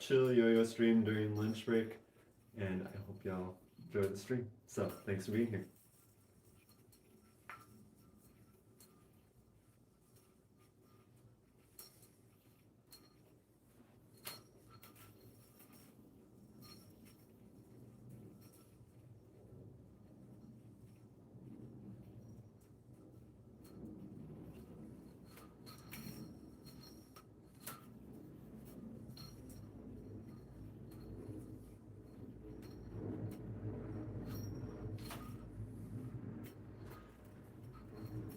chill yo-yo stream during lunch break, and I hope y'all enjoy the stream. So thanks for being here.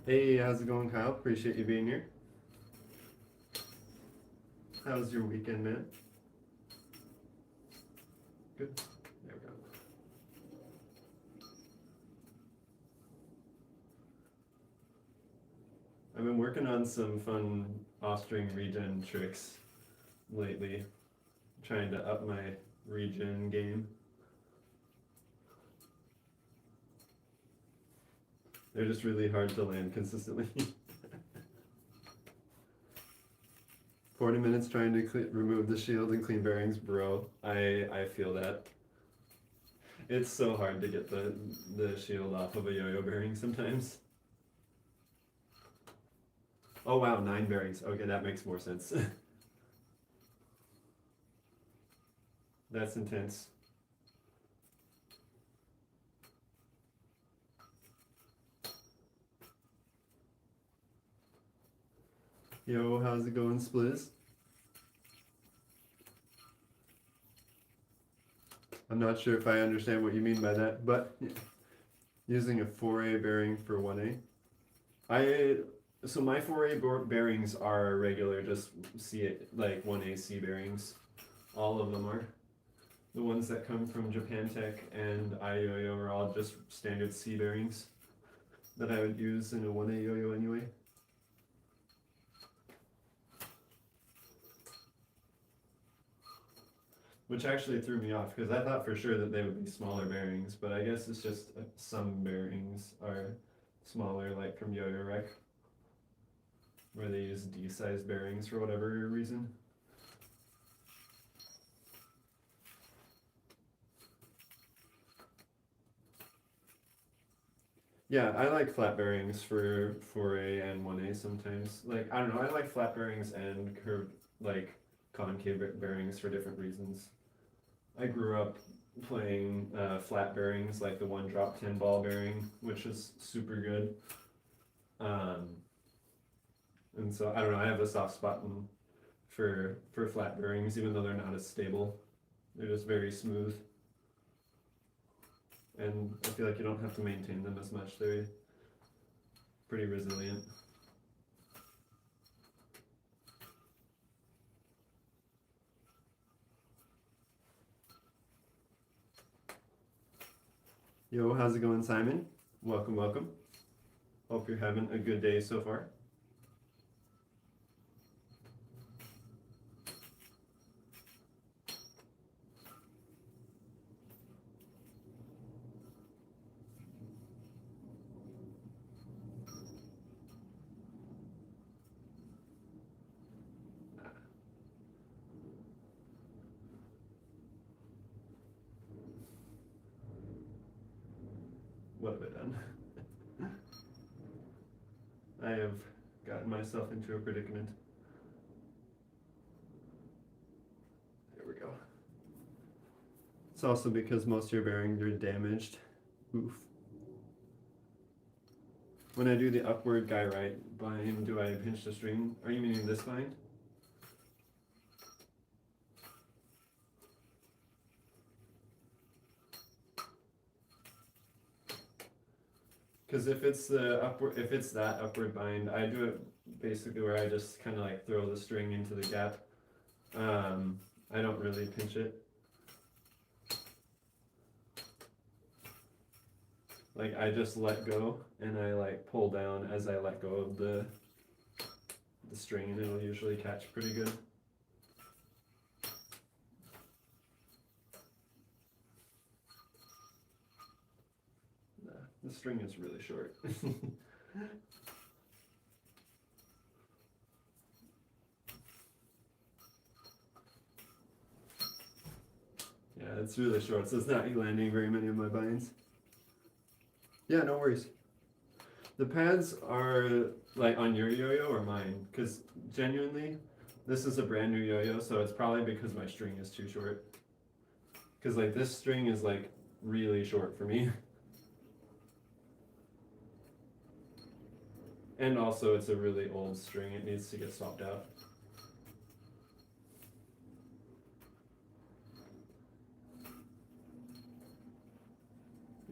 Hey, how's it going, Kyle? Appreciate you being here. How's your weekend, man? Good. There we go. I've been working on some fun Offstring regen tricks lately, trying to up my regen game. They're just really hard to land consistently. 40 minutes trying to remove the shield and clean bearings, bro. I feel that. It's so hard to get the shield off of a yo-yo bearing sometimes. Oh wow, 9 bearings. Okay, that makes more sense. That's intense. Yo, how's it going, Spliz? I'm not sure if I understand what you mean by that, but using a 4A bearing for 1A. So my 4A bearings are regular, just like 1A C bearings. All of them are. The ones that come from Japan Tech and iYoyo are all just standard C bearings that I would use in a 1A yo-yo anyway. Which actually threw me off because I thought for sure that they would be smaller bearings, but I guess it's just some bearings are smaller, like from Yo-Yo Rec, where they use D-size bearings for whatever reason. Yeah, I like flat bearings for 4A and 1A sometimes. Like, I don't know, I like flat bearings and curved, like, concave bearings for different reasons. I grew up playing flat bearings, like the 1-drop 10 ball bearing, which is super good. And so, I don't know, I have a soft spot for flat bearings, even though they're not as stable. They're just very smooth. And I feel like you don't have to maintain them as much. They're pretty resilient. Yo, how's it going, Simon? Welcome, welcome. Hope you're having a good day so far. What have I done? I have gotten myself into a predicament. There we go. It's also because most of your bearings are damaged. Oof. When I do the upward guy right bind, do I pinch the string? Are you meaning this bind? Because if it's that upward bind, I do it basically where I just kind of like throw the string into the gap. I don't really pinch it. Like I just let go and I like pull down as I let go of the string, and it'll usually catch pretty good. The string is really short. Yeah, it's really short, so it's not landing very many of my binds. Yeah, no worries. The pads are like on your yo-yo or mine? Because genuinely, this is a brand new yo-yo, so it's probably because my string is too short. Because like this string is like really short for me. And also it's a really old string, it needs to get swapped out.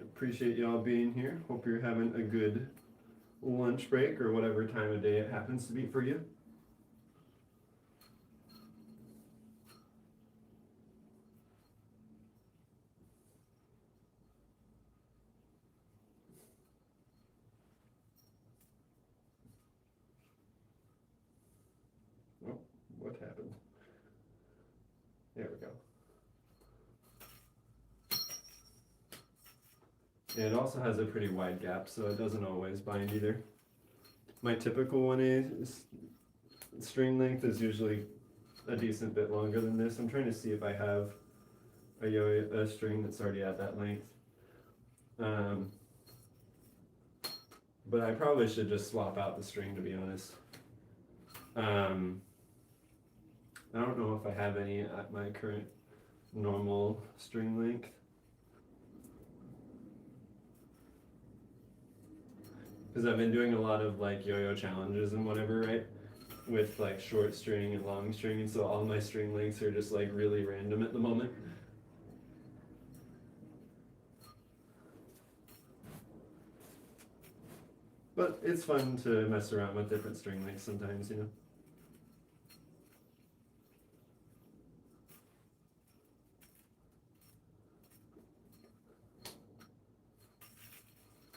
Appreciate y'all being here. Hope you're having a good lunch break or whatever time of day it happens to be for you. Oh, what happened? There we go. Yeah, it also has a pretty wide gap, so it doesn't always bind either. My typical 1A string length is usually a decent bit longer than this. I'm trying to see if I have a string that's already at that length. But I probably should just swap out the string, to be honest. I don't know if I have any at my current normal string length. Because I've been doing a lot of like yo-yo challenges and whatever, right? With like short string and long string, and so all my string lengths are just like really random at the moment. But it's fun to mess around with different string lengths sometimes, you know.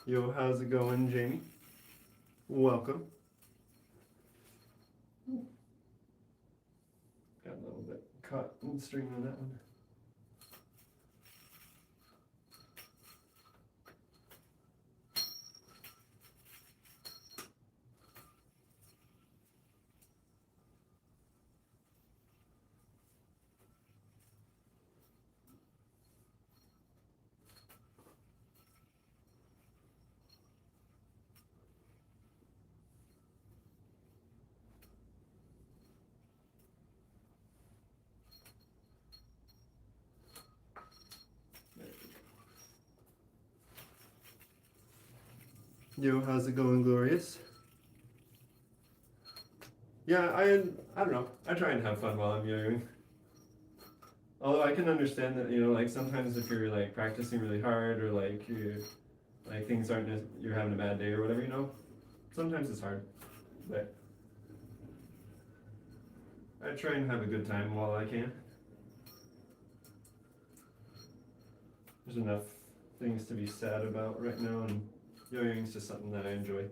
Yo, how's it going, Jamie? Welcome. Got a little bit caught in the string on that one. Yo, how's it going, Glorious? Yeah, I don't know. I try and have fun while I'm yo-yoing. Although I can understand that, you know, like sometimes if you're like practicing really hard or like you like things aren't you're having a bad day or whatever, you know, sometimes it's hard. But I try and have a good time while I can. There's enough things to be sad about right now, and yo-yoing is just something that I enjoy.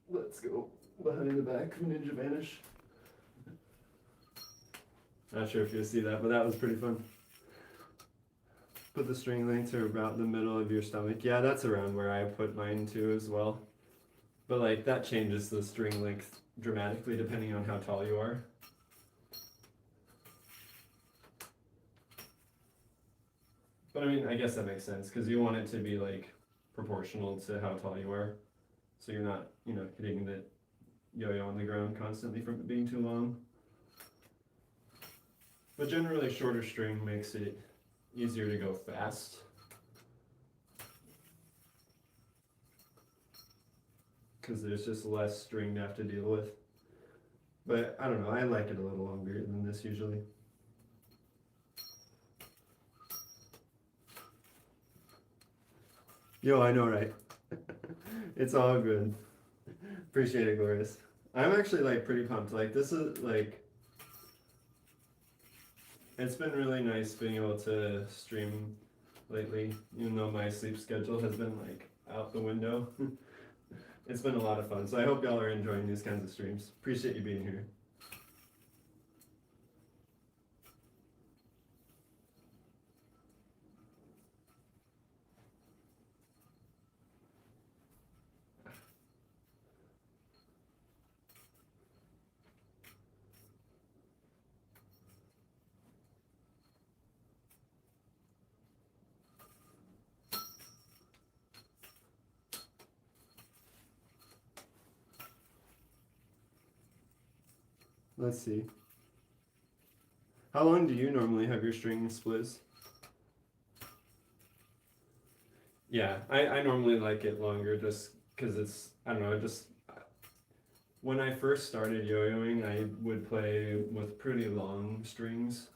Let's go behind the back of Ninja Vanish. Not sure if you'll see that, but that was pretty fun. Put the string lengths are about the middle of your stomach. Yeah, that's around where I put mine too as well. But like that changes the string length dramatically depending on how tall you are. But I mean, I guess that makes sense because you want it to be like proportional to how tall you are. So you're not, you know, hitting the yo-yo on the ground constantly from it being too long. But generally shorter string makes it easier to go fast. Because there's just less string to have to deal with. But I don't know, I like it a little longer than this usually. Yo, I know, right? It's all good. Appreciate it, Glorious. I'm actually like pretty pumped. Like this is like, it's been really nice being able to stream lately, even though my sleep schedule has been like out the window. It's been a lot of fun. So I hope y'all are enjoying these kinds of streams. Appreciate you being here. Let's see. How long do you normally have your string spliz? Yeah, I normally like it longer just because it's, I don't know, just when I first started yo-yoing, I would play with pretty long strings.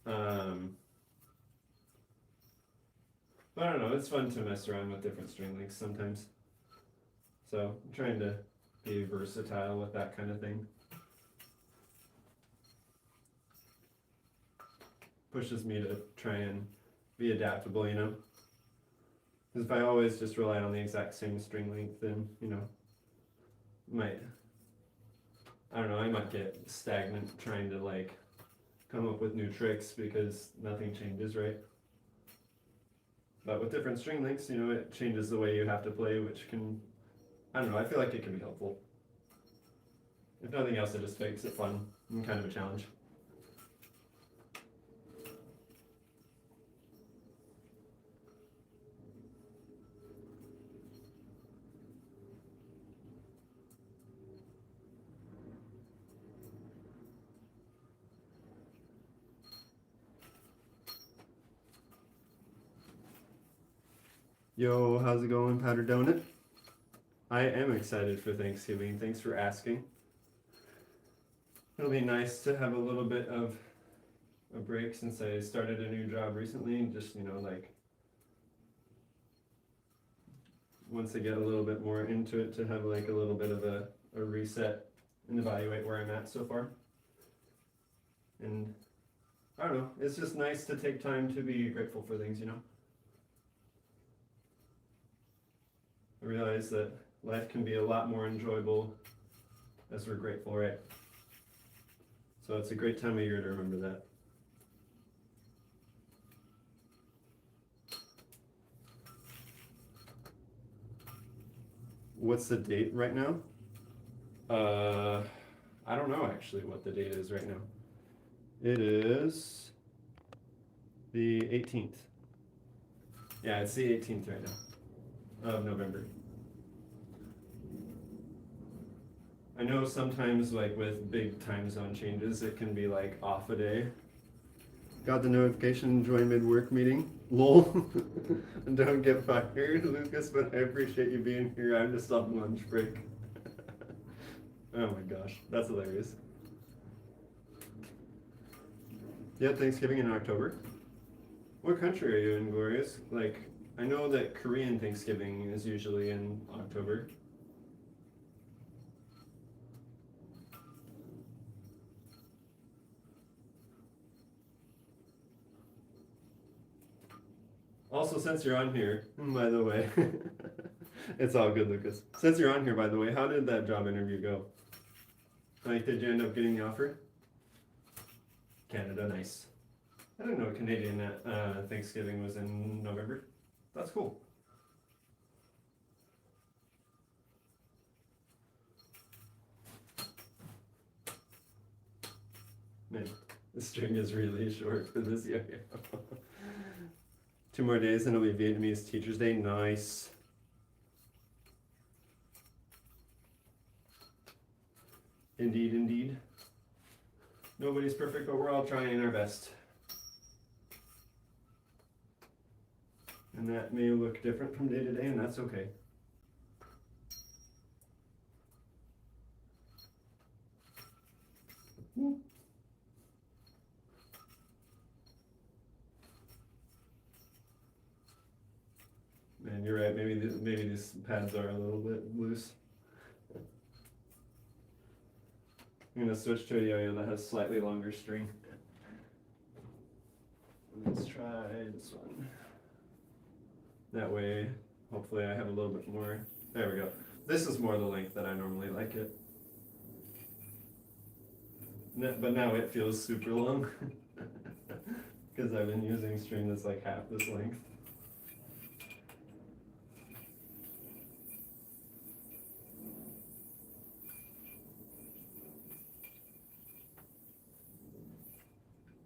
But I don't know, it's fun to mess around with different string lengths sometimes. So I'm trying to be versatile with that kind of thing. Pushes me to try and be adaptable, you know? Because if I always just rely on the exact same string length, then, you know, I don't know, I might get stagnant trying to like come up with new tricks because nothing changes, right? But with different string lengths, you know, it changes the way you have to play, which can, I don't know, I feel like it can be helpful. If nothing else, it just makes it fun and kind of a challenge. Yo, how's it going, Powder Donut? I am excited for Thanksgiving. Thanks for asking. It'll be nice to have a little bit of a break since I started a new job recently. Just, you know, like once I get a little bit more into it, to have like a little bit of a reset and evaluate where I'm at so far. And I don't know, it's just nice to take time to be grateful for things, you know? I realize that life can be a lot more enjoyable as we're grateful, right? So it's a great time of year to remember that. What's the date right now? I don't know actually what the date is right now. It is the 18th. Yeah, it's the 18th right now of November. I know sometimes like with big time zone changes, it can be like off a day. Got the notification, join mid-work meeting. Lol. Don't get fired, Lucas, but I appreciate you being here. I'm just on lunch break. Oh my gosh, that's hilarious. Yeah, Thanksgiving in October. What country are you in, Glorious? Like, I know that Korean Thanksgiving is usually in October. Also, since you're on here, by the way, it's all good, Lucas. Since you're on here, by the way, how did that job interview go? Like, did you end up getting the offer? Canada, nice. I didn't know Canadian Thanksgiving was in November. That's cool. Man, the string is really short for this year. 2 more days and it'll be Vietnamese Teachers Day. Nice. Indeed, indeed. Nobody's perfect, but we're all trying our best. And that may look different from day to day, and that's okay. Man, you're right. Maybe these pads are a little bit loose. I'm gonna switch to a yo-yo that has slightly longer string. Let's try this one. That way, hopefully I have a little bit more. There we go. This is more the length that I normally like it. But now it feels super long because I've been using string that's like half this length.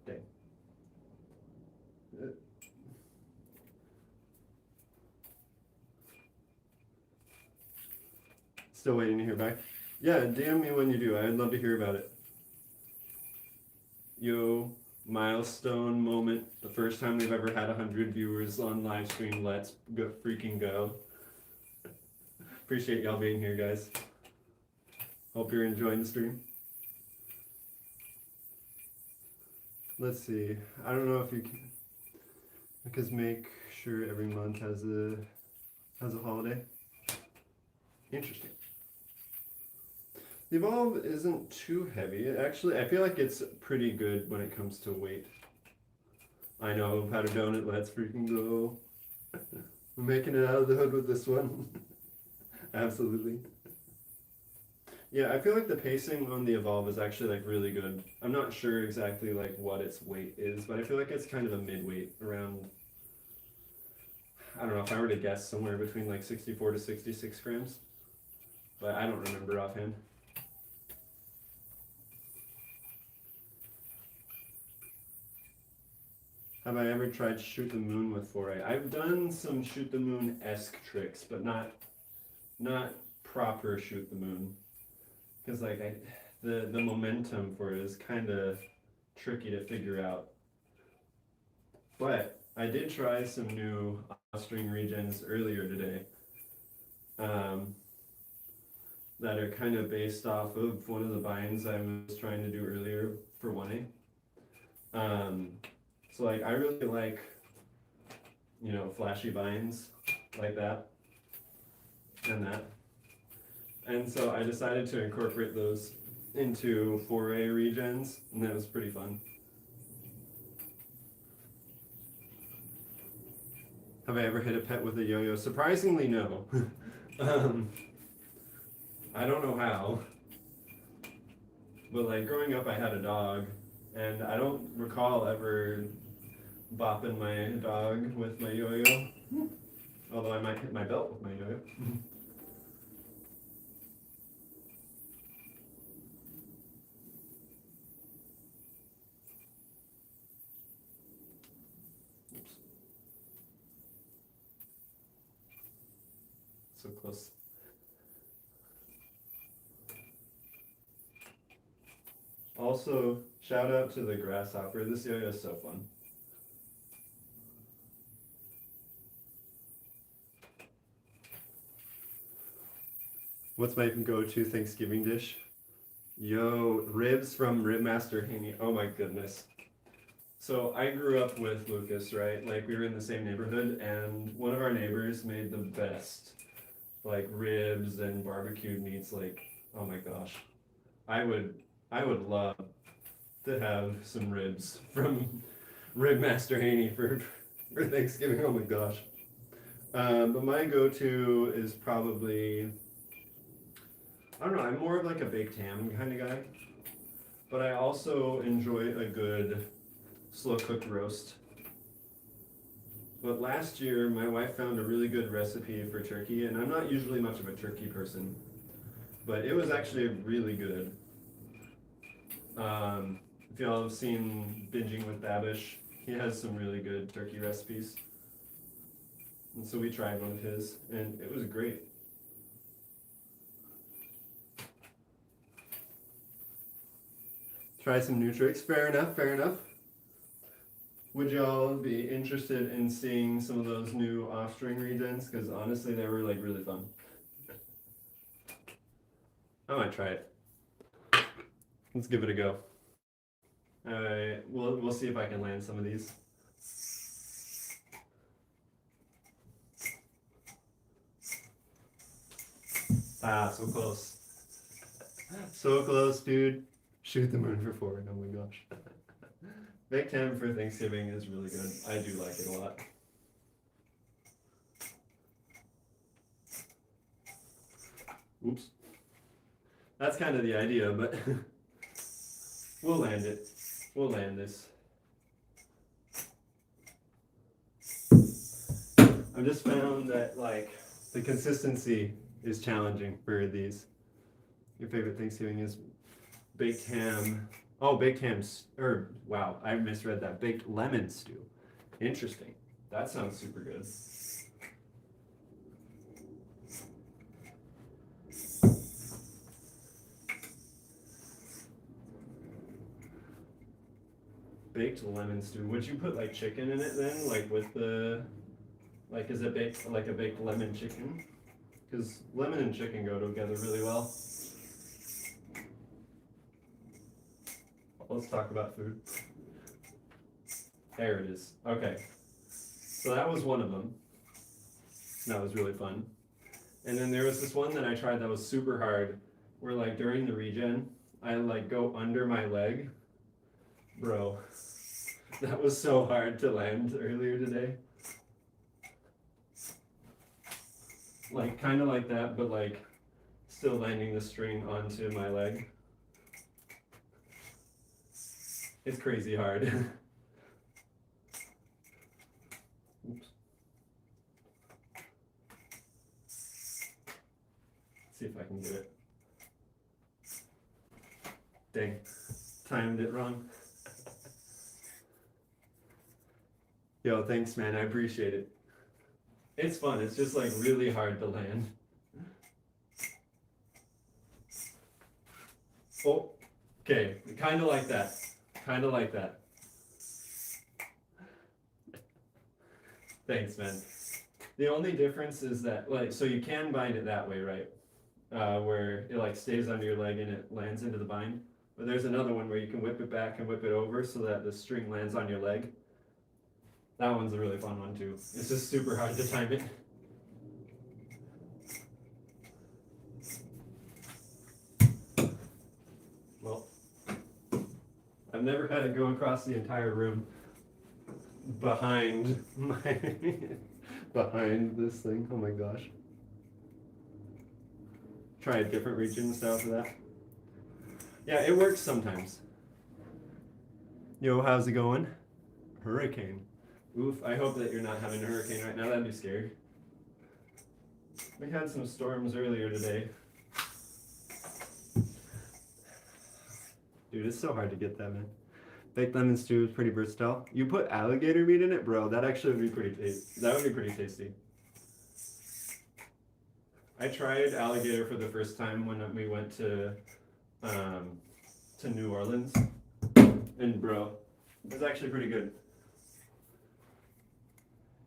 Dang. Still waiting to hear back. Yeah, DM me when you do. I'd love to hear about it. Yo, milestone moment. The first time we've ever had 100 viewers on live stream. Let's go freaking go. Appreciate y'all being here, guys. Hope you're enjoying the stream. Let's see. I don't know if you can, because make sure every month has a holiday. Interesting. The Evolve isn't too heavy. Actually, I feel like it's pretty good when it comes to weight. I know, Powder Donut, let's freaking go. We're making it out of the hood with this one. Absolutely. Yeah, I feel like the pacing on the Evolve is actually like really good. I'm not sure exactly like what its weight is, but I feel like it's kind of a mid-weight around, I don't know, if I were to guess, somewhere between like 64 to 66 grams. But I don't remember offhand. Have I ever tried Shoot the Moon with 4A? I've done some Shoot the Moon-esque tricks, but not proper Shoot the Moon. Because like the momentum for it is kind of tricky to figure out. But I did try some new Offstring Regens earlier today. That are kind of based off of one of the binds I was trying to do earlier for 1A. So like I really like, you know, flashy binds like that and that. And so I decided to incorporate those into 4A regens, and that was pretty fun. Have I ever hit a pet with a yo-yo? Surprisingly, no. I don't know how, but like growing up I had a dog, and I don't recall ever bopping my dog with my yo-yo, although I might hit my belt with my yo-yo. Oops. So close. Also, shout out to the grasshopper. This yo-yo is so fun. What's my go-to Thanksgiving dish? Yo, ribs from Ribmaster Haney. Oh my goodness. So I grew up with Lucas, right? Like we were in the same neighborhood, and one of our neighbors made the best, like ribs and barbecued meats. Like, oh my gosh, I would love to have some ribs from Ribmaster Haney for Thanksgiving. Oh my gosh. But my go-to is probably, I don't know, I'm more of like a baked ham kind of guy, but I also enjoy a good slow cooked roast. But last year, my wife found a really good recipe for turkey, and I'm not usually much of a turkey person, but it was actually really good. If y'all have seen Binging with Babish, he has some really good turkey recipes. And so we tried one of his, and it was great. Try some new tricks. Fair enough, fair enough. Would y'all be interested in seeing some of those new Offstring regens? Because honestly, they were like really fun. I might try it. Let's give it a go. Alright, we'll see if I can land some of these. Ah, so close. So close, dude. Shoot the moon for 4. Oh my gosh. Baked ham for Thanksgiving is really good. I do like it a lot. Oops. That's kind of the idea, but we'll land it. We'll land this. I've just found that like the consistency is challenging for these. Your favorite Thanksgiving is baked ham. Oh, baked ham, or wow, I misread that. Baked lemon stew. Interesting. That sounds super good. baked lemon stew. Would you put like chicken in it then, like with the, like is it baked like a baked lemon chicken? Because lemon and chicken go together really well. Let's talk about food. There it is. Okay. So that was one of them. That was really fun. And then there was this one that I tried that was super hard, where like during the regen, I like go under my leg. Bro, that was so hard to land earlier today. Like kind of like that, but like still landing the string onto my leg. It's crazy hard. Oops. See if I can get it. Dang, timed it wrong. Yo, thanks man, I appreciate it. It's fun, it's just like really hard to land. Oh, okay, kind of like that. Kind of like that. Thanks, man. The only difference is that, like, so you can bind it that way, right? Where it like stays under your leg and it lands into the bind. But there's another one where you can whip it back and whip it over so that the string lands on your leg. That one's a really fun one too. It's just super hard to time it. Well, I've never had it go across the entire room behind my behind this thing. Oh my gosh. Try a different region style for that. Yeah, it works sometimes. Yo, how's it going? Hurricane. Oof, I hope that you're not having a hurricane right now. That'd be scary. We had some storms earlier today. Dude, it's so hard to get that, man. Baked lemon stew is pretty versatile. You put alligator meat in it, bro. That actually would be pretty tasty. That would be pretty tasty. I tried alligator for the first time when we went to New Orleans, and bro, it was actually pretty good.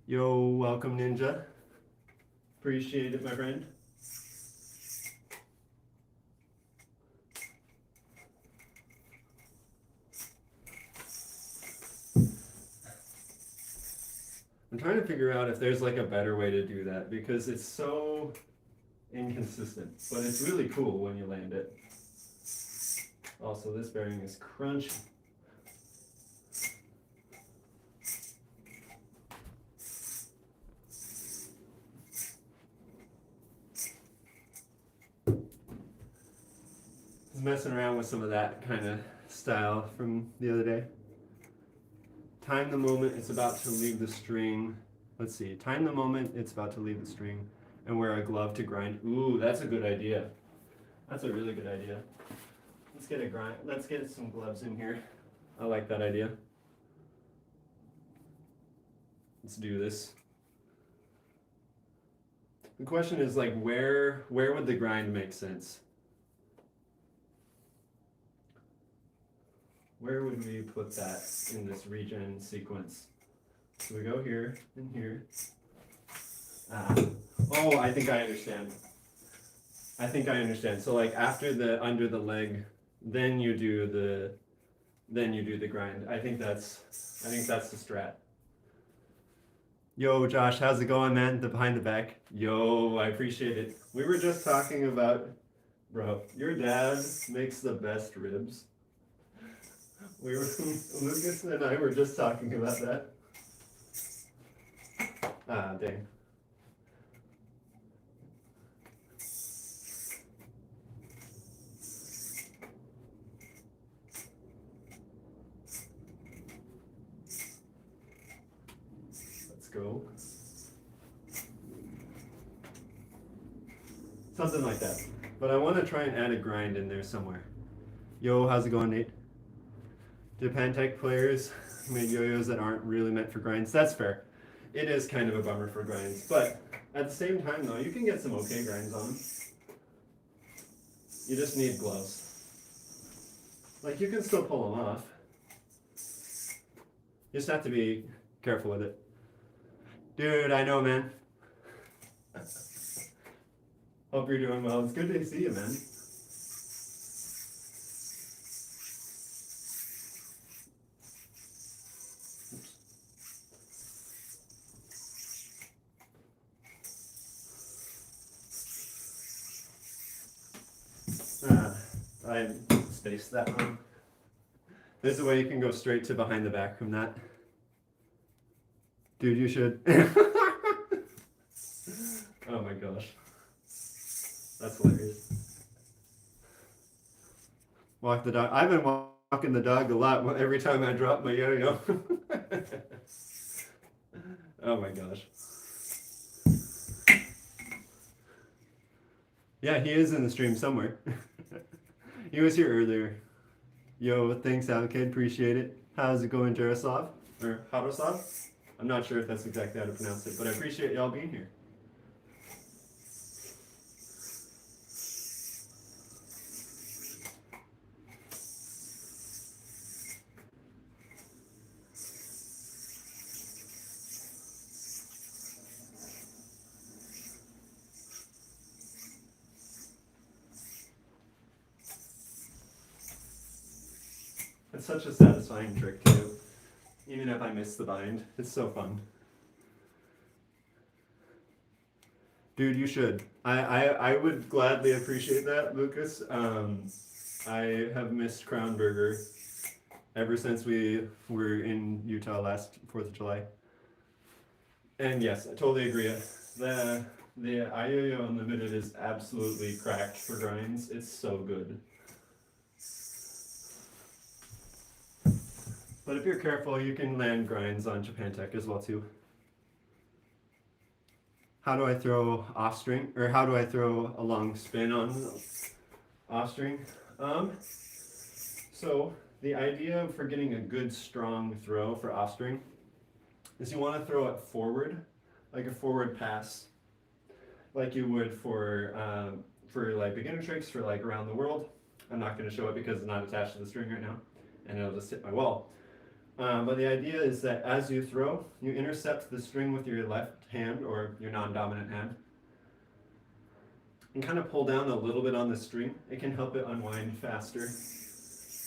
Yo, welcome Ninja. Appreciate it, my friend. I'm trying to figure out if there's like a better way to do that because it's so inconsistent, but it's really cool when you land it. Also, this bearing is crunchy. I was messing around with some of that kind of style from the other day. Time the moment it's about to leave the string. Let's see. Time the moment it's about to leave the string and wear a glove to grind. Ooh, that's a good idea. That's a really good idea. Let's get a grind. Let's get some gloves in here. I like that idea. Let's do this. The question is like where would the grind make sense? Where would we put that in this regen sequence? So we go here and here. Oh, I think I understand. I think I understand. So like after the under the leg, then you do the grind. I think that's the strat. Yo, Josh, how's it going, man? The behind the back. Yo, I appreciate it. We were just talking about, bro, your dad makes the best ribs. Lucas and I were just talking about that. Ah, dang. Let's go. Something like that. But I want to try and add a grind in there somewhere. Yo, how's it going, Nate? Japantech players made yo-yos that aren't really meant for grinds. That's fair. It is kind of a bummer for grinds, but at the same time though, you can get some okay grinds on them. You just need gloves. Like you can still pull them off. You just have to be careful with it. Dude, I know, man. Hope you're doing well. It's good to see you, man. I spaced that one. There's a way you can go straight to behind the back from that. Dude, you should. Oh my gosh. That's hilarious. Walk the dog. I've been walking the dog a lot every time I drop my yo-yo. Oh my gosh. Yeah, he is in the stream somewhere. He was here earlier. Yo, thanks, Alkid. Appreciate it. How's it going, Jaroslav? Or Haroslav? I'm not sure if that's exactly how to pronounce it, but I appreciate y'all being here. It's such a satisfying trick too. Even if I miss the bind, it's so fun. Dude, you should. I would gladly appreciate that, Lucas. I have missed Crown Burger ever since we were in Utah last 4th of July. And yes, I totally agree. The IOYO Unlimited is absolutely cracked for grinds. It's so good. But if you're careful, you can land grinds on Japantech as well too. How do I throw Offstring, or how do I throw a long spin on Offstring? So the idea for getting a good strong throw for Offstring is you want to throw it forward, like a forward pass, like you would for like beginner tricks for like around the world. I'm not going to show it because it's not attached to the string right now, and it'll just hit my wall. But the idea is that as you throw, you intercept the string with your left hand or your non-dominant hand and kind of pull down a little bit on the string. It can help it unwind faster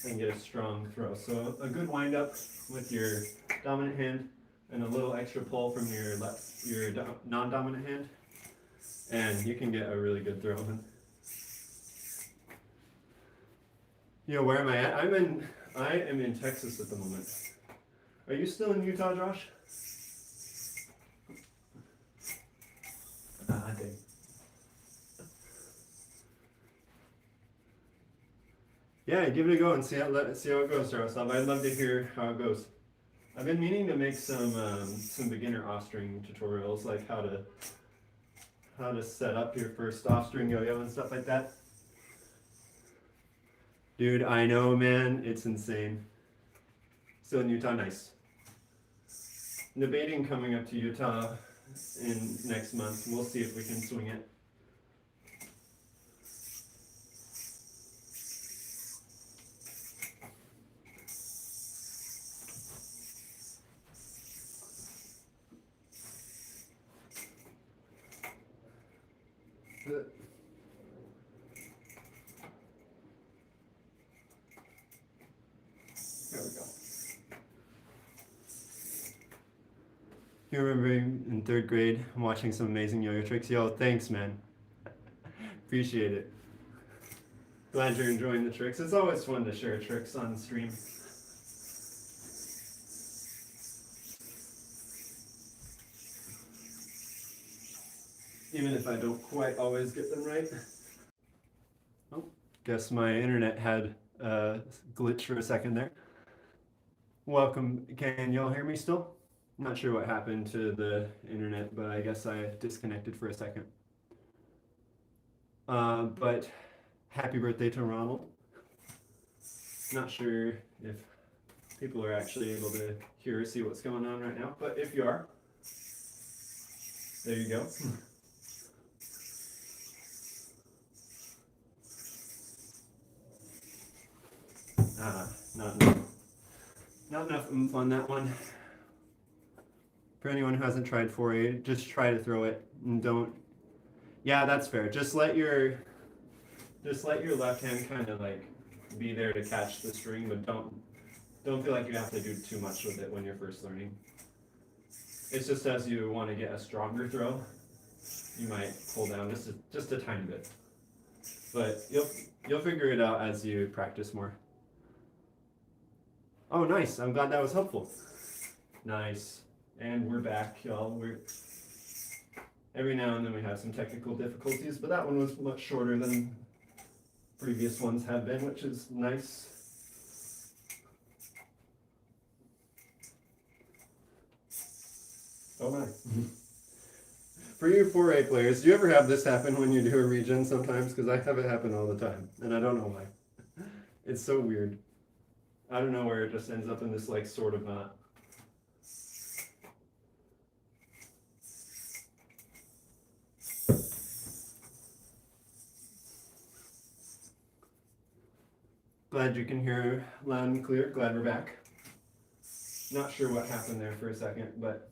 and get a strong throw. So a good wind up with your dominant hand and a little extra pull from your non-dominant hand, and you can get a really good throw. Yo, where am I at? I am in Texas at the moment. Are you still in Utah, Josh? I think. Yeah, give it a go and see how it goes, Jaroslav. I'd love to hear how it goes. I've been meaning to make some beginner Offstring tutorials, like how to set up your first Offstring yo-yo and stuff like that. Dude, I know, man. It's insane. Still in Utah, nice. Debating coming up to Utah in next month. We'll see if we can swing it. There we go. You remember in 3rd grade watching some amazing yo-yo tricks? Yo, thanks, man. Appreciate it. Glad you're enjoying the tricks. It's always fun to share tricks on stream. Even if I don't quite always get them right. Oh, guess my internet had a glitch for a second there. Welcome. Can y'all hear me still? Not sure what happened to the internet, but I guess I disconnected for a second. But happy birthday to Ronald. Not sure if people are actually able to hear or see what's going on right now, but if you are, there you go. Not enough oomph on that one. For anyone who hasn't tried 4A, just try to throw it and don't. Yeah, that's fair. Just let your left hand kind of like be there to catch the string, but don't feel like you have to do too much with it when you're first learning. It's just as you want to get a stronger throw, you might pull down just a tiny bit. But you'll figure it out as you practice more. Oh, nice. I'm glad that was helpful. Nice. And we're back, y'all. Every now and then we have some technical difficulties, but that one was much shorter than previous ones have been, which is nice. Oh my. For you 4A players, do you ever have this happen when you do a regen sometimes? Because I have it happen all the time, and I don't know why. It's so weird. I don't know where it just ends up in this like sort of knot. Glad you can hear loud and clear. Glad we're back. Not sure what happened there for a second, but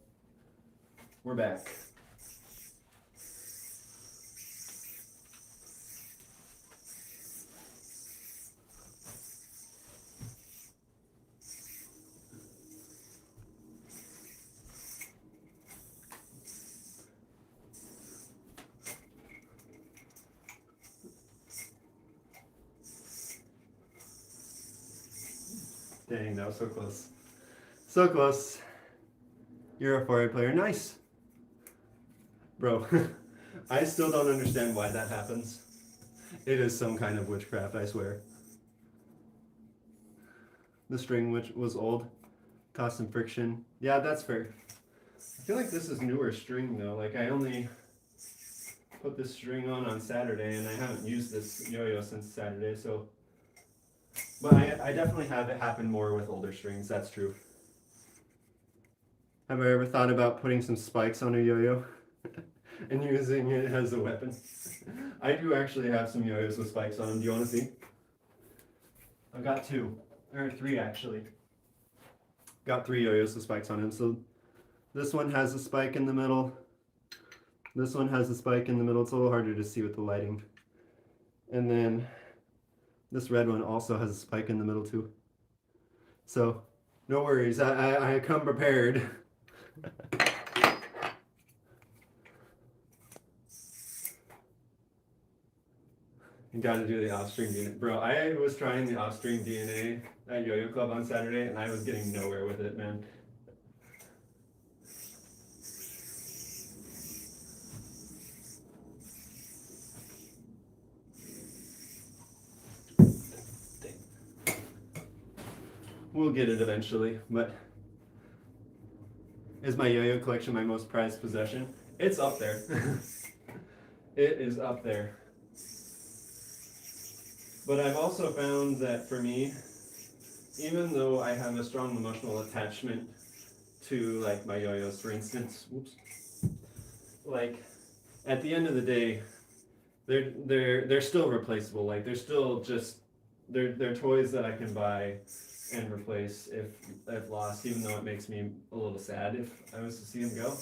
we're back. Dang, that was so close. So close. You're a 4A player. Nice. Bro, I still don't understand why that happens. It is some kind of witchcraft, I swear. The string, which was old, caused some friction. Yeah, that's fair. I feel like this is newer string, though. Like, I only put this string on Saturday, and I haven't used this yo-yo since Saturday, so... But I definitely have it happen more with older strings, that's true. Have I ever thought about putting some spikes on a yo-yo and using it as a weapon? I do actually have some yo-yos with spikes on them. Do you want to see? I've got 2, or 3 actually. Got 3 yo-yos with spikes on them. So this one has a spike in the middle. This one has a spike in the middle. It's a little harder to see with the lighting. And then this red one also has a spike in the middle too. So no worries, I come prepared. You gotta do the Offstring DNA. Bro, I was trying the Offstring DNA at Yo-Yo Club on Saturday and I was getting nowhere with it, man. We'll get it eventually, but is my yo-yo collection my most prized possession? It's up there. It is up there. But I've also found that for me, even though I have a strong emotional attachment to like my yo-yos, for instance, like at the end of the day, they're still replaceable. Like they're still just they're toys that I can buy and replace if lost, even though it makes me a little sad if I was to see them go.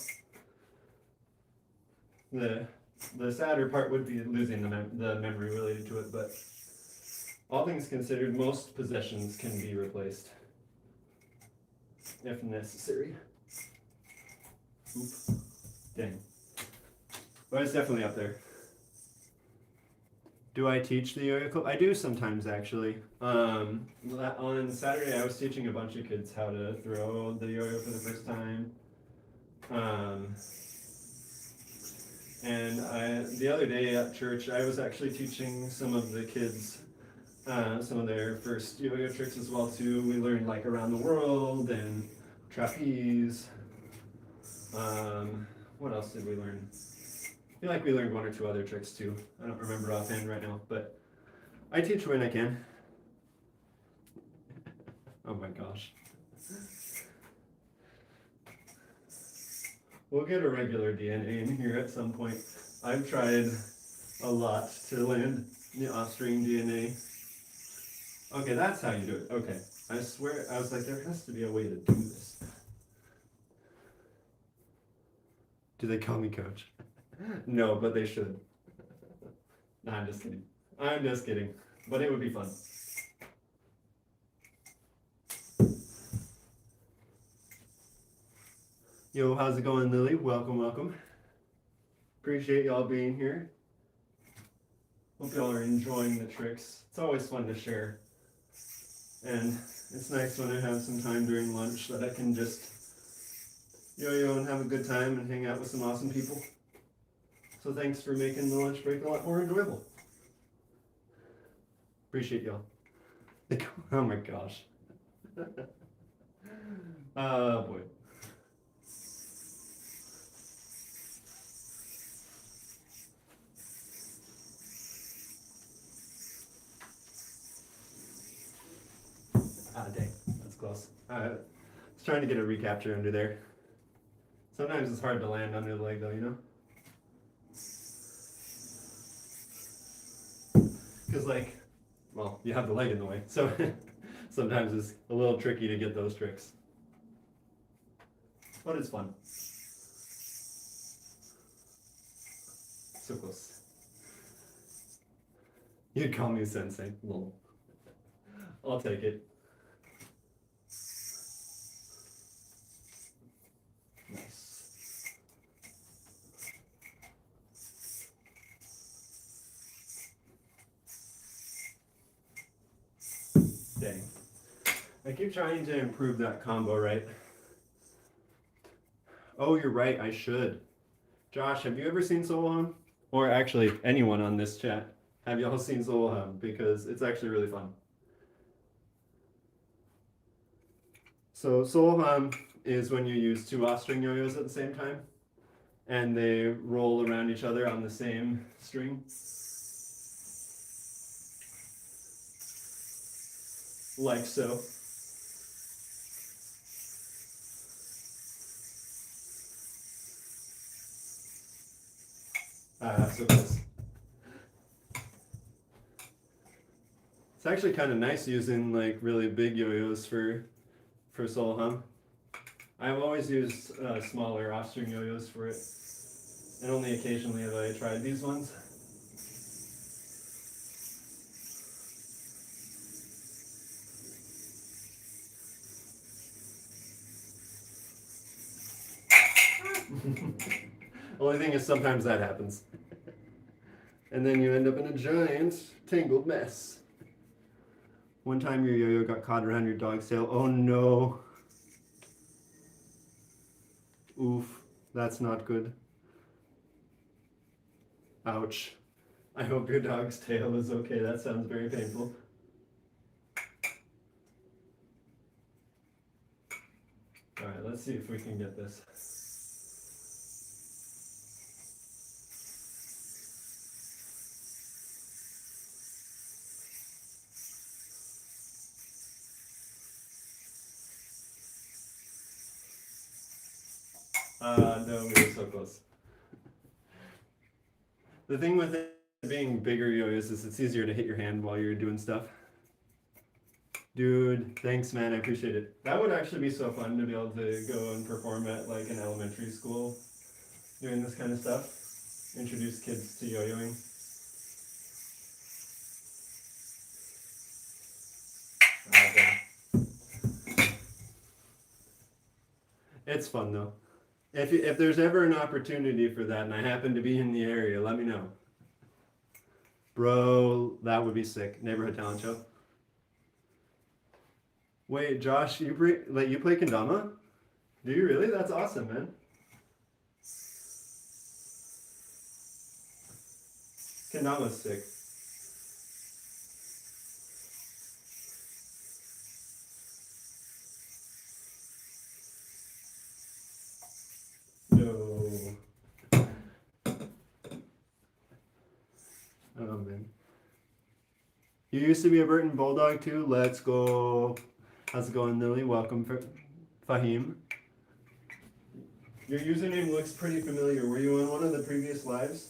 The sadder part would be losing the memory related to it, but all things considered, most possessions can be replaced if necessary. Oop. Dang. But it's definitely up there. Do I teach the yo-yo club? I do sometimes, actually. On Saturday, I was teaching a bunch of kids how to throw the yo-yo for the first time. And the other day at church, I was actually teaching some of the kids some of their first yo-yo tricks as well too. We learned like around the world and trapeze. What else did we learn? I feel like we learned 1 or 2 other tricks too. I don't remember offhand right now, but I teach when I can. Oh my gosh. We'll get a regular DNA in here at some point. I've tried a lot to land the Offstring DNA. Okay, that's how you do it. Okay. I swear, I was like, there has to be a way to do this. Do they call me coach? No, but they should. Nah, I'm just kidding. I'm just kidding. But it would be fun. Yo, how's it going, Lily? Welcome, welcome. Appreciate y'all being here. Hope y'all are enjoying the tricks. It's always fun to share. And it's nice when I have some time during lunch that I can just yo-yo and have a good time and hang out with some awesome people. So thanks for making the lunch break a lot more enjoyable. Appreciate y'all. Oh my gosh. Oh boy. Ah, dang, that's close. I was trying to get a recapture under there. Sometimes it's hard to land under the leg though, you know? Because like, well, you have the leg in the way, so sometimes it's a little tricky to get those tricks. But it's fun. So close. You'd call me sensei. Lol. I'll take it. Nice. Dang. I keep trying to improve that combo, right? Oh, you're right, I should. Josh, have you ever seen Solo Hum? Or actually, anyone on this chat, have y'all seen Solo Hum? Because it's actually really fun. So Solo Hum is when you use two Offstring yo-yos at the same time, and they roll around each other on the same string. Like so. So close. It's actually kind of nice using like really big yo-yos for Solo Hum. I've always used smaller Offstring yo-yos for it, and only occasionally have I tried these ones. Only thing is sometimes that happens. And then you end up in a giant tangled mess. One time your yo-yo got caught around your dog's tail. Oh no. Oof, that's not good. Ouch. I hope your dog's tail is okay. That sounds very painful. Alright, let's see if we can get this. No, we were so close. The thing with it being bigger yo-yos is it's easier to hit your hand while you're doing stuff. Dude, thanks man, I appreciate it. That would actually be so fun to be able to go and perform at like an elementary school doing this kind of stuff. Introduce kids to yo-yoing. It's fun though. If there's ever an opportunity for that and I happen to be in the area, let me know. Bro, that would be sick. Neighborhood talent show. Wait, Josh, you play kendama? Do you really? That's awesome, man. Kendama's sick. No. Oh man. You used to be a Burton Bulldog too? Let's go. How's it going, Lily? Welcome, Fahim. Your username looks pretty familiar. Were you on one of the previous lives?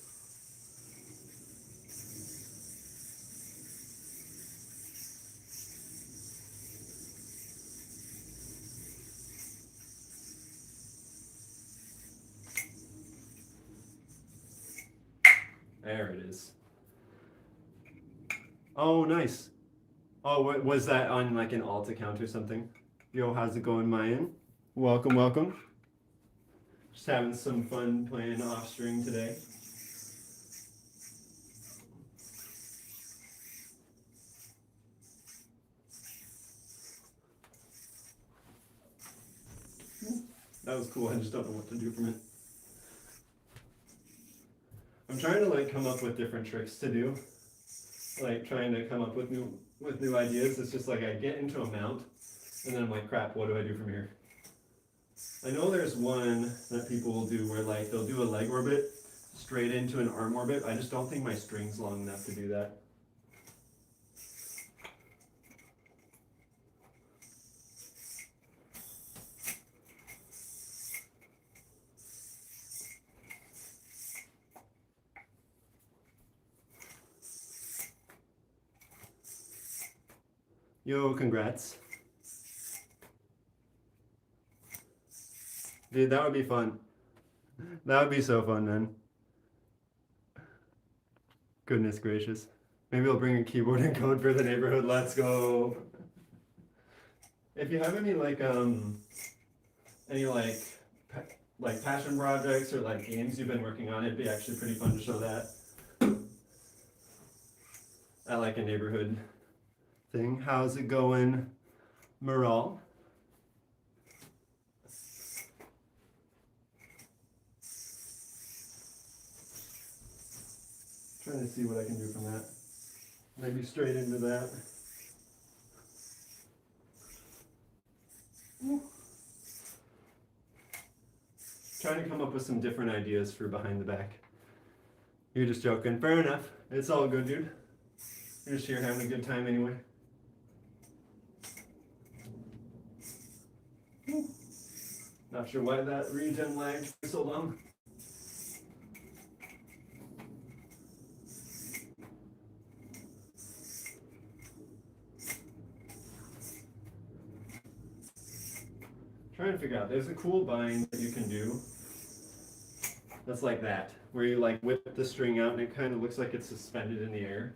There it is. Oh, nice. Oh, was that on like an alt account or something? Yo, how's it going, Mayan? Welcome, welcome. Just having some fun playing Offstring today. That was cool. I just don't know what to do from it. I'm trying to like come up with different tricks to do. Like trying to come up with new ideas. It's just like I get into a mount and then I'm like, crap, what do I do from here? I know there's one that people will do where like they'll do a leg orbit straight into an arm orbit. I just don't think my string's long enough to do that. Yo, congrats. Dude, that would be fun. That would be so fun, man. Goodness gracious. Maybe I'll bring a keyboard and code for the neighborhood. Let's go. If you have any like passion projects or like games you've been working on, it'd be actually pretty fun to show that at like a neighborhood thing. How's it going, Moral? Trying to see what I can do from that. Maybe straight into that. Trying to come up with some different ideas for behind the back. You're just joking. Fair enough. It's all good, dude. You're just here having a good time anyway. Not sure why that regen lagged for so long. Trying to figure out, there's a cool bind that you can do that's like that, where you like whip the string out and it kind of looks like it's suspended in the air.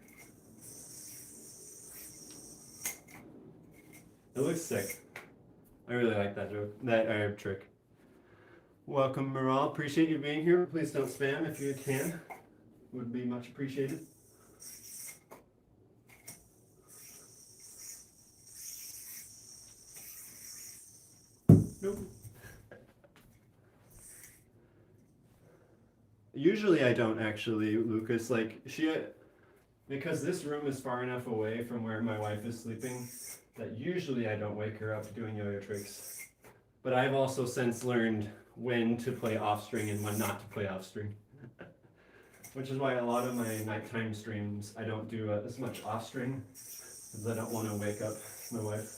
It looks sick. I really like that trick. Welcome, Moral. Appreciate you being here. Please don't spam if you can. Would be much appreciated. Nope. Usually I don't actually, Lucas. Like because this room is far enough away from where my wife is sleeping that usually I don't wake her up doing yo-yo tricks. But I've also since learned when to play Offstring and when not to play Offstring. Which is why a lot of my nighttime streams I don't do as much Offstring because I don't want to wake up my wife.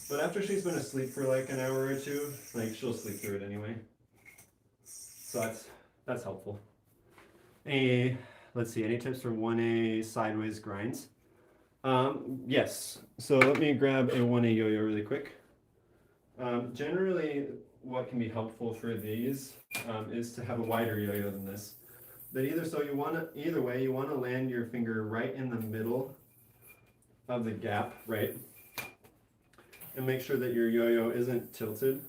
But after she's been asleep for like an hour or two, like she'll sleep through it anyway. So that's helpful. Let's see, any tips for 1A sideways grinds? Yes, so let me grab a 1A yo-yo really quick. Generally, what can be helpful for these is to have a wider yo-yo than this. But either way, you want to land your finger right in the middle of the gap, right? And make sure that your yo-yo isn't tilted.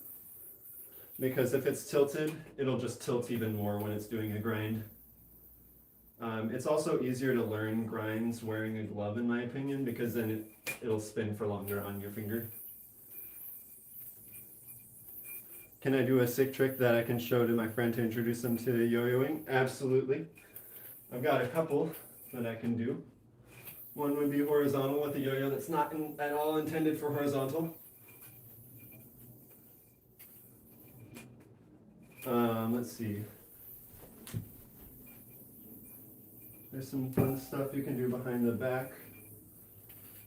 Because if it's tilted, it'll just tilt even more when it's doing a grind. It's also easier to learn grinds wearing a glove, in my opinion, because then it'll spin for longer on your finger. Can I do a sick trick that I can show to my friend to introduce them to yo-yoing? Absolutely. I've got a couple that I can do. One would be horizontal with a yo-yo that's not at all intended for horizontal. Let's see. There's some fun stuff you can do behind the back.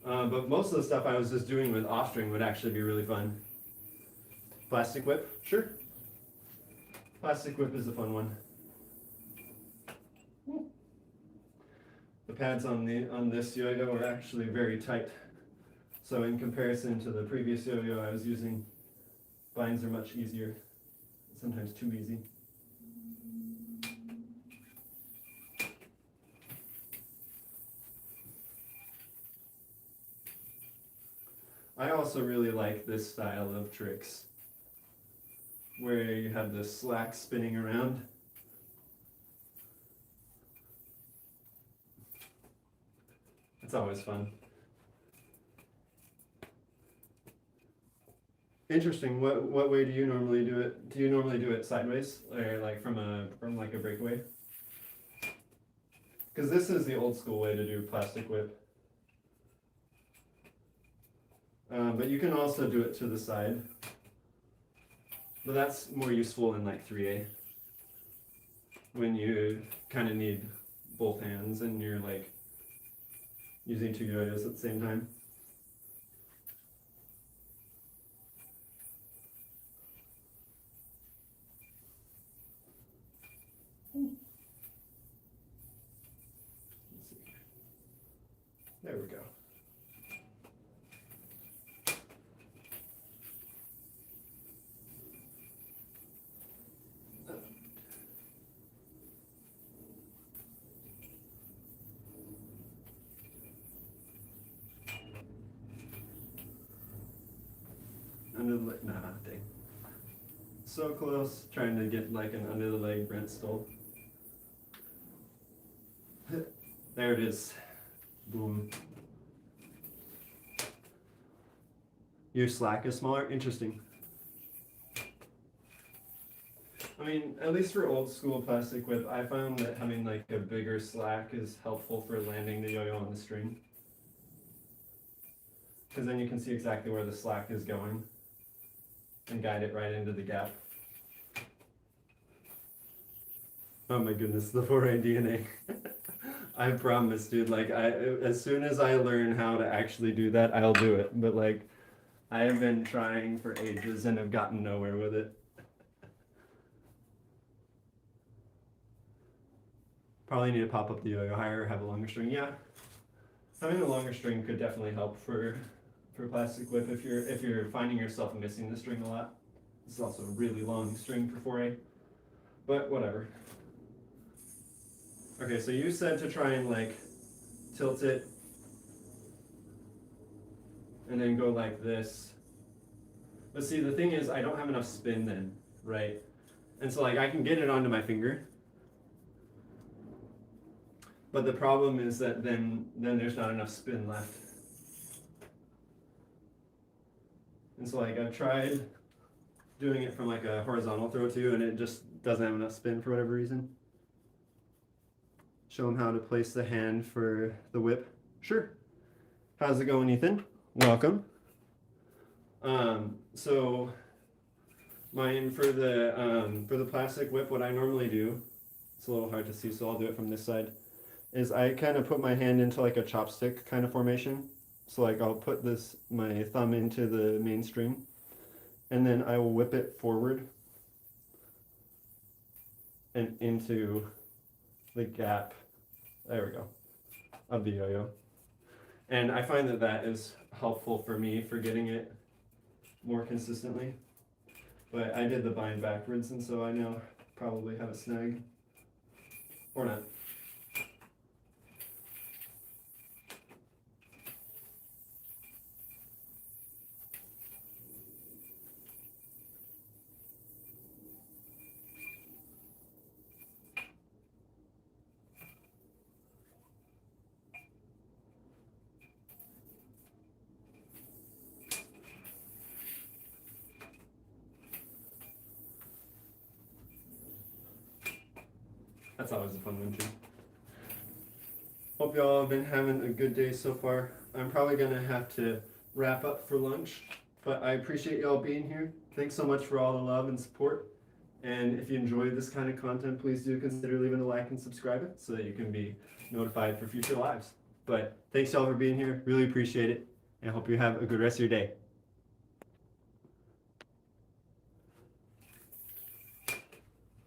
But most of the stuff I was just doing with Offstring would actually be really fun. Plastic whip, sure. Plastic whip is a fun one. The pads on this yo-yo are actually very tight. So in comparison to the previous yo-yo I was using, binds are much easier. Sometimes too easy. also really like this style of tricks where you have the slack spinning around. It's always fun. Interesting. What way do you normally do it? Do you normally do it sideways or like from like a breakaway? Because this is the old school way to do plastic whip. But you can also do it to the side. But that's more useful in like 3A. When you kind of need both hands and you're like using two yo-yos at the same time. Let's see. There we go. Under the leg, nah, dang. So close, trying to get like an under the leg Brent stole. There it is. Boom. Your slack is smaller? Interesting. I mean, at least for old school plastic whip, I found that having like a bigger slack is helpful for landing the yo-yo on the string. Because then you can see exactly where the slack is going and guide it right into the gap. Oh my goodness, the 4A DNA. I promise, dude, like as soon as I learn how to actually do that, I'll do it. But like, I have been trying for ages and have gotten nowhere with it. Probably need to pop up the yo-yo higher or have a longer string. Yeah, having a longer string could definitely help for plastic whip if you're finding yourself missing the string a lot. This is also a really long string for 4A, but whatever. Okay, so you said to try and like tilt it and then go like this. But see, the thing is I don't have enough spin then, right? And so like I can get it onto my finger, but the problem is that then there's not enough spin left. And so like I've tried doing it from like a horizontal throw too, and it just doesn't have enough spin for whatever reason. Show them how to place the hand for the whip. Sure. How's it going, Ethan? Welcome. So mine for the plastic whip, what I normally do, it's a little hard to see, so I'll do it from this side, is I kind of put my hand into like a chopstick kind of formation. So like I'll put my thumb into the main string, and then I will whip it forward and into the gap, there we go, of the yo-yo. And I find that that is helpful for me for getting it more consistently. But I did the bind backwards, and so I now probably have a snag. Or not. That's always a fun one too. Hope y'all have been having a good day so far. I'm probably gonna have to wrap up for lunch, but I appreciate y'all being here. Thanks so much for all the love and support. And if you enjoyed this kind of content, please do consider leaving a like and subscribing so that you can be notified for future lives. But thanks y'all for being here. Really appreciate it. And I hope you have a good rest of your day.